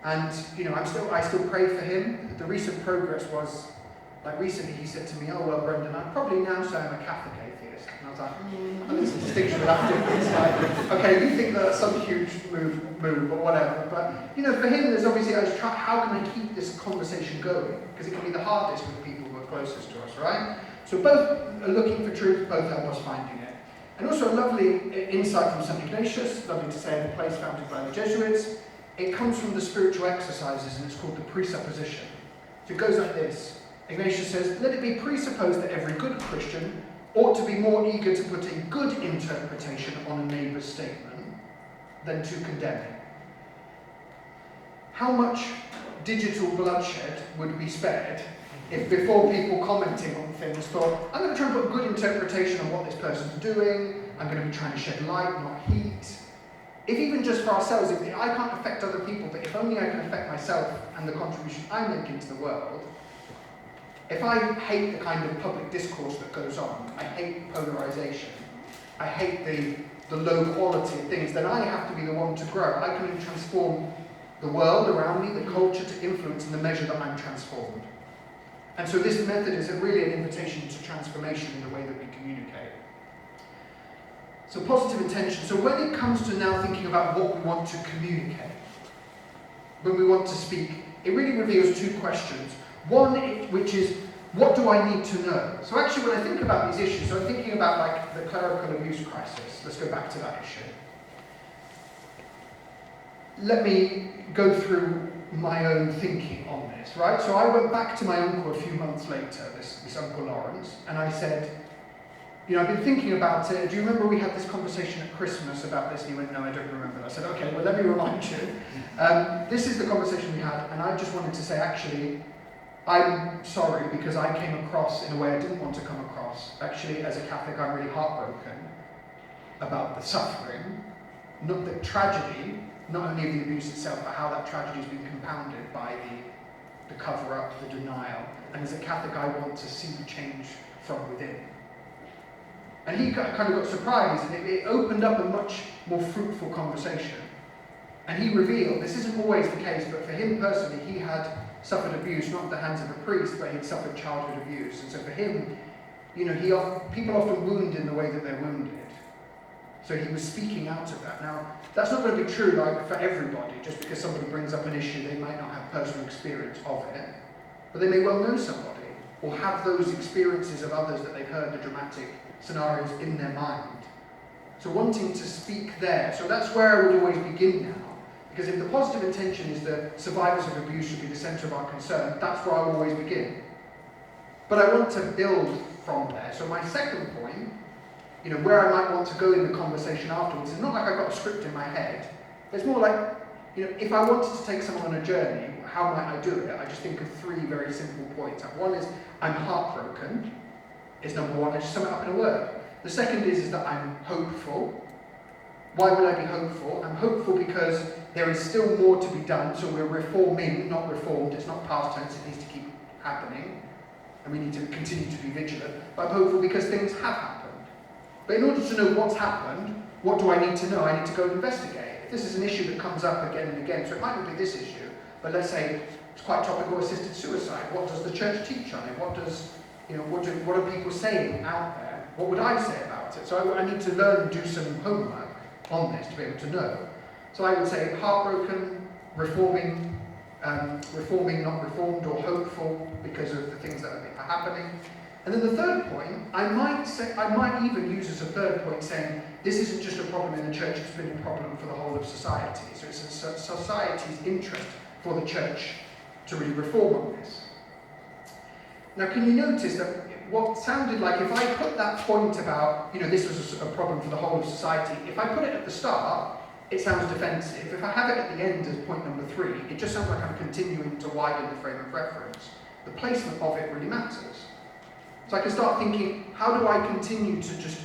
A: And, I still pray for him. The recent progress was, like recently he said to me, oh, well, Brenden, I'd probably now say I'm a Catholic atheist. And I was like, there's a distinction without difference. Like, okay, you think that's some huge move, or whatever. But, for him, there's obviously, how can I keep this conversation going? Because it can be the hardest with people who are closest to us, right? So both are looking for truth, both help us finding it. And also a lovely insight from St. Ignatius, lovely to say, in a place founded by the Jesuits. It comes from the spiritual exercises, and it's called the presupposition. So it goes like this. Ignatius says, let it be presupposed that every good Christian ought to be more eager to put a good interpretation on a neighbour's statement than to condemn it. How much digital bloodshed would be spared if before people commenting on things thought, I'm going to try and put a good interpretation on what this person's doing, I'm going to be trying to shed light, not heat. If even just for ourselves, if I can't affect other people, but if only I can affect myself and the contribution I make into the world, if I hate the kind of public discourse that goes on, I hate polarisation, I hate the low quality of things, then I have to be the one to grow. I can transform the world around me, the culture, to influence in the measure that I'm transformed. And so this method is really an invitation to transformation in the way that we communicate. So positive intention. So when it comes to now thinking about what we want to communicate, when we want to speak, it really reveals two questions. One, which is, what do I need to know? So actually when I think about these issues, so I'm thinking about like the clerical abuse crisis. Let's go back to that issue. Let me go through my own thinking on this, right? So I went back to my uncle a few months later, this Uncle Lawrence, and I said, I've been thinking about it. Do you remember we had this conversation at Christmas about this? And he went, no, I don't remember. I said, okay, well, let me remind you. This is the conversation we had, and I just wanted to say, actually, I'm sorry because I came across in a way I didn't want to come across. Actually, as a Catholic, I'm really heartbroken about the suffering, not the tragedy, not only of the abuse itself, but how that tragedy has been compounded by the cover-up, the denial. And as a Catholic, I want to see change from within. And he kind of got surprised, and it opened up a much more fruitful conversation. And he revealed, this isn't always the case, but for him personally, he had suffered abuse, not at the hands of a priest, but he'd suffered childhood abuse. And so for him, people often wound in the way that they're wounded. So he was speaking out of that. Now, that's not going to be true for everybody. Just because somebody brings up an issue, they might not have personal experience of it. But they may well know somebody, or have those experiences of others that they've heard the dramatic scenarios in their mind. So wanting to speak there. So that's where I would always begin now. Because if the positive intention is that survivors of abuse should be the centre of our concern, that's where I will always begin. But I want to build from there. So my second point where I might want to go in the conversation afterwards. It's not like I've got a script in my head. It's more like, if I wanted to take someone on a journey, how might I do it? I just think of 3 very simple points. One is, I'm heartbroken, is number 1. I just sum it up in a word. The second is that I'm hopeful. Why would I be hopeful? I'm hopeful because there is still more to be done, so we're reforming, not reformed. It's not past tense, it needs to keep happening, and we need to continue to be vigilant. But I'm hopeful because things have happened. But in order to know what's happened, what do I need to know? I need to go and investigate. If this is an issue that comes up again and again, so it might not be this issue, but let's say it's quite topical, assisted suicide. What does the church teach on it? What are people saying out there? What would I say about it? So I need to learn and do some homework on this to be able to know. So I would say heartbroken, reforming, not reformed, or hopeful because of the things that are happening. And then the third point, I might even use as a third point saying, this isn't just a problem in the church, it's been a problem for the whole of society. So it's in society's interest for the church to really reform on this. Now, can you notice that what sounded like, if I put that point about, this was a problem for the whole of society, if I put it at the start, it sounds defensive. If I have it at the end as point number 3, it just sounds like I'm continuing to widen the frame of reference. The placement of it really matters. So I can start thinking, how do I continue to just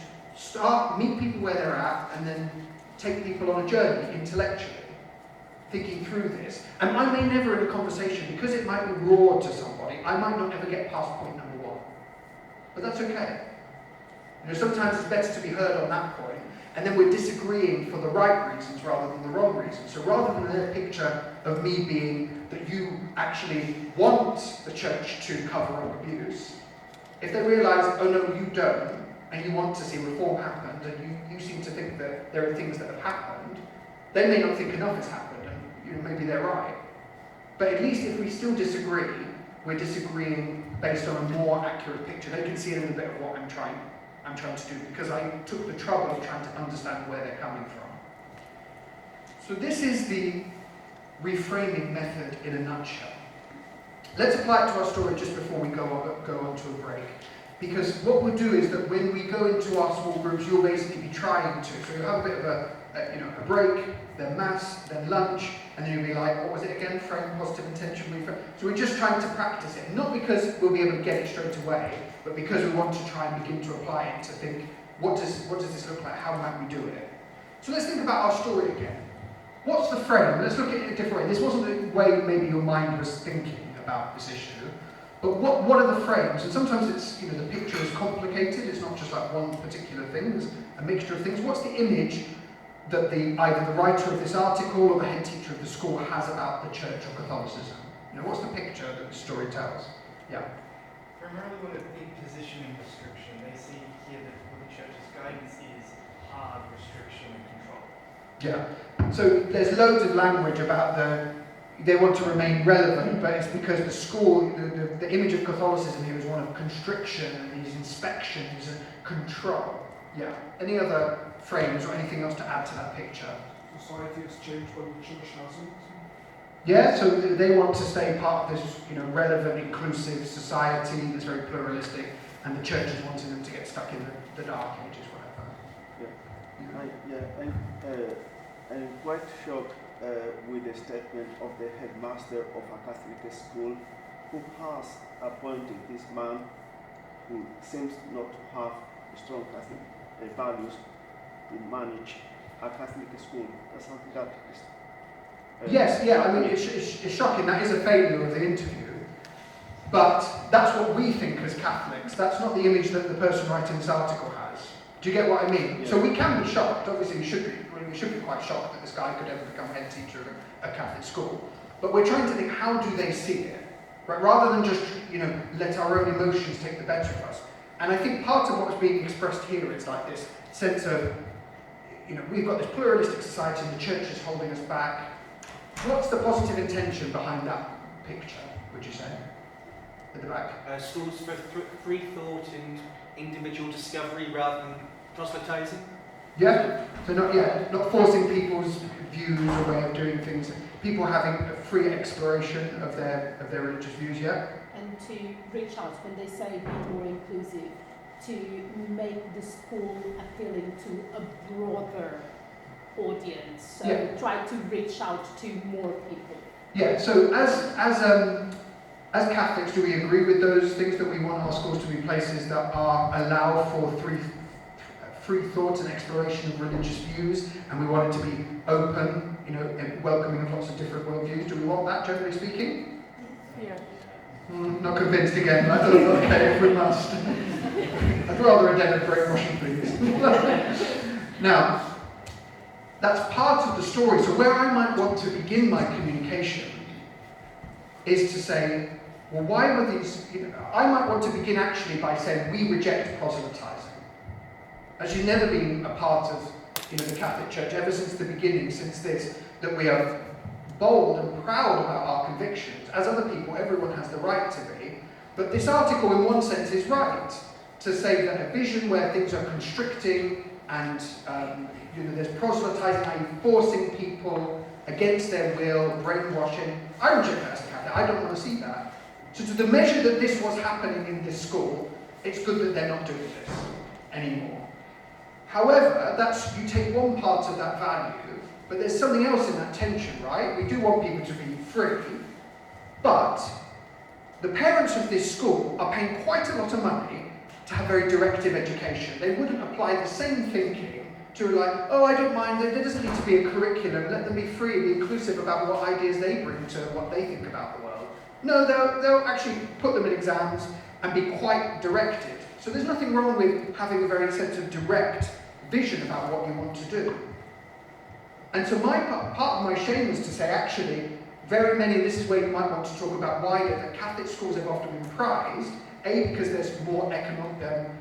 A: meet people where they're at, and then take people on a journey intellectually, thinking through this. And I may never in a conversation, because it might be raw to somebody, I might not ever get past point number 1. But that's okay. Sometimes it's better to be heard on that point, and then we're disagreeing for the right reasons rather than the wrong reasons. So rather than a picture of me being that you actually want the church to cover up abuse, if they realise, oh no, you don't, and you want to see reform happen, and you seem to think that there are things that have happened, they may not think enough has happened, and maybe they're right. But at least if we still disagree, we're disagreeing based on a more accurate picture. They can see a little bit of what I'm trying to do, because I took the trouble of trying to understand where they're coming from. So this is the reframing method in a nutshell. Let's apply it to our story just before we go on to a break. Because what we'll do is that when we go into our small groups, you'll basically be trying to. So you'll have a bit of a break, then mass, then lunch, and then you'll be like, what was it again? Frame, positive intention, reframe. So we're just trying to practice it. Not because we'll be able to get it straight away, but because we want to try and begin to apply it to think, what does this look like? How might we do it? So let's think about our story again. What's the frame? Let's look at it a different way. This wasn't the way maybe your mind was thinking about this issue. But what are the frames? And sometimes it's, the picture is complicated. It's not just like one particular thing. There's a mixture of things. What's the image that either the writer of this article or the head teacher of the school has about the church or Catholicism? What's the picture that the story tells? Yeah.
I: Primarily with a big positioning restriction, they see here that what the church's guidance is hard restriction and control.
A: Yeah. So there's loads of language about they want to remain relevant, but it's because the school, the image of Catholicism here is one of constriction and these inspections and control. Yeah. Any other frames or anything else to add to that picture?
J: Society has changed, but the church hasn't.
A: Yeah, so they want to stay part of this, relevant, inclusive society that's very pluralistic, and the church is wanting them to get stuck in the dark ages, whatever.
E: I'm quite shocked with the statement of the headmaster of a Catholic school who has appointed this man who seems not to have strong Catholic values to manage a Catholic school. That's something that is...
A: Yes, yeah, I mean, it's shocking. That is a failure of the interview. But that's what we think as Catholics. That's not the image that the person writing this article has. Do you get what I mean? Yeah. So we can be shocked. Obviously, we should be quite shocked that this guy could ever become head teacher of a Catholic school. But we're trying to think, how do they see it? Right? Rather than just, let our own emotions take the better of us. And I think part of what's being expressed here is like this sense of, we've got this pluralistic society and the church is holding us back. What's the positive intention behind that picture, would you say? At the back.
B: Schools for free thought and individual discovery rather than proselytizing?
A: Yeah, so not forcing people's views or way of doing things. People having a free exploration of their religious views, yeah?
G: And to reach out when they say be more inclusive, to make the school appealing to a broader audience. So
A: Yeah.
G: try to reach out to more people.
A: Yeah, so as Catholics, do we agree with those things, that we want our schools to be places that allow for free thought and exploration of religious views, and we want it to be open, and welcoming of lots of different worldviews? Do we want that, generally speaking?
C: Yeah.
A: Not convinced again, but okay, if we must. I'd rather a den of brainwashing, please. Now, that's part of the story. So where I might want to begin my communication is to say, well, why were these, I might want to begin actually by saying we reject proselytizing. Actually never been a part of the Catholic Church ever since the beginning, that we are bold and proud about our convictions. As other people, everyone has the right to be. But this article in one sense is right, to say that a vision where things are constricting and there's proselytizing, i.e. forcing people against their will, brainwashing, I reject that as a Catholic. I don't want to see that. So to the measure that this was happening in this school, it's good that they're not doing this anymore. However, you take one part of that value, but there's something else in that tension, right? We do want people to be free, but the parents of this school are paying quite a lot of money to have very directive education. They wouldn't apply the same thinking to I don't mind, there doesn't need to be a curriculum, let them be free and be inclusive about what ideas they bring to what they think about the world. No, they'll actually put them in exams and be quite directed. So there's nothing wrong with having a very sense of direct vision about what you want to do. And so part of my shame is to say, actually, very many, this is where you might want to talk about wider, that Catholic schools have often been prized, because there's more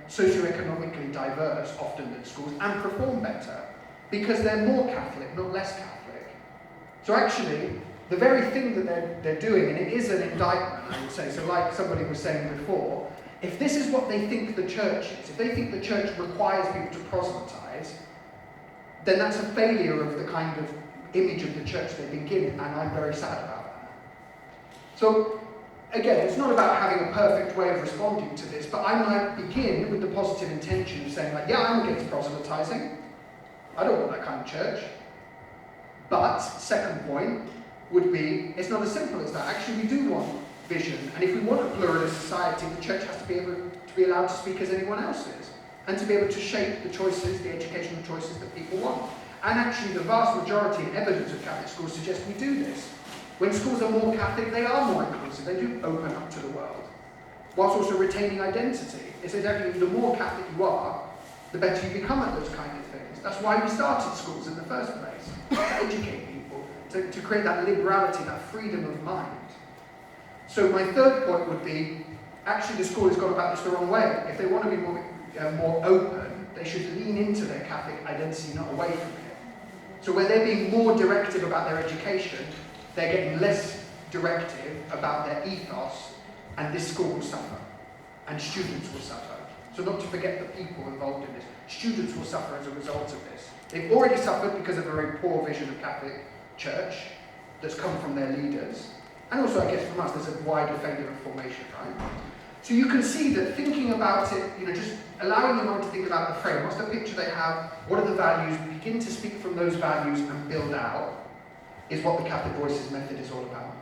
A: socioeconomically diverse often than schools, and perform better, because they're more Catholic, not less Catholic. So actually, the very thing that they're doing, and it is an indictment, I would say, so like somebody was saying before, if this is what they think the church is, if they think the church requires people to proselytize, then that's a failure of the kind of image of the church they've been given, and I'm very sad about that. So, again, it's not about having a perfect way of responding to this, but I might begin with the positive intention of saying, yeah, I'm against proselytizing. I don't want that kind of church. But, second point would be, it's not as simple as that. Actually, we do want vision, and if we want a pluralist society, the church has to be allowed to speak as anyone else is, and to be able to shape the choices, the educational choices that people want. And actually, the vast majority and evidence of Catholic schools suggests we do this. When schools are more Catholic, they are more inclusive. They do open up to the world, whilst also retaining identity. It's exactly the more Catholic you are, the better you become at those kind of things. That's why we started schools in the first place, to educate people, to create that liberality, that freedom of mind. So my third point would be, actually the school has gone about this the wrong way. If they want to be more open, they should lean into their Catholic identity, not away from it. So where they're being more directive about their education, they're getting less directive about their ethos, and this school will suffer, and students will suffer. So not to forget the people involved in this. Students will suffer as a result of this. They've already suffered because of a very poor vision of Catholic Church that's come from their leaders. And also, I guess, from us, there's a wider failure of formation, right? So you can see that thinking about it, just allowing your mind to think about the frame, what's the picture they have, what are the values, begin to speak from those values and build out, is what the Catholic Voices method is all about.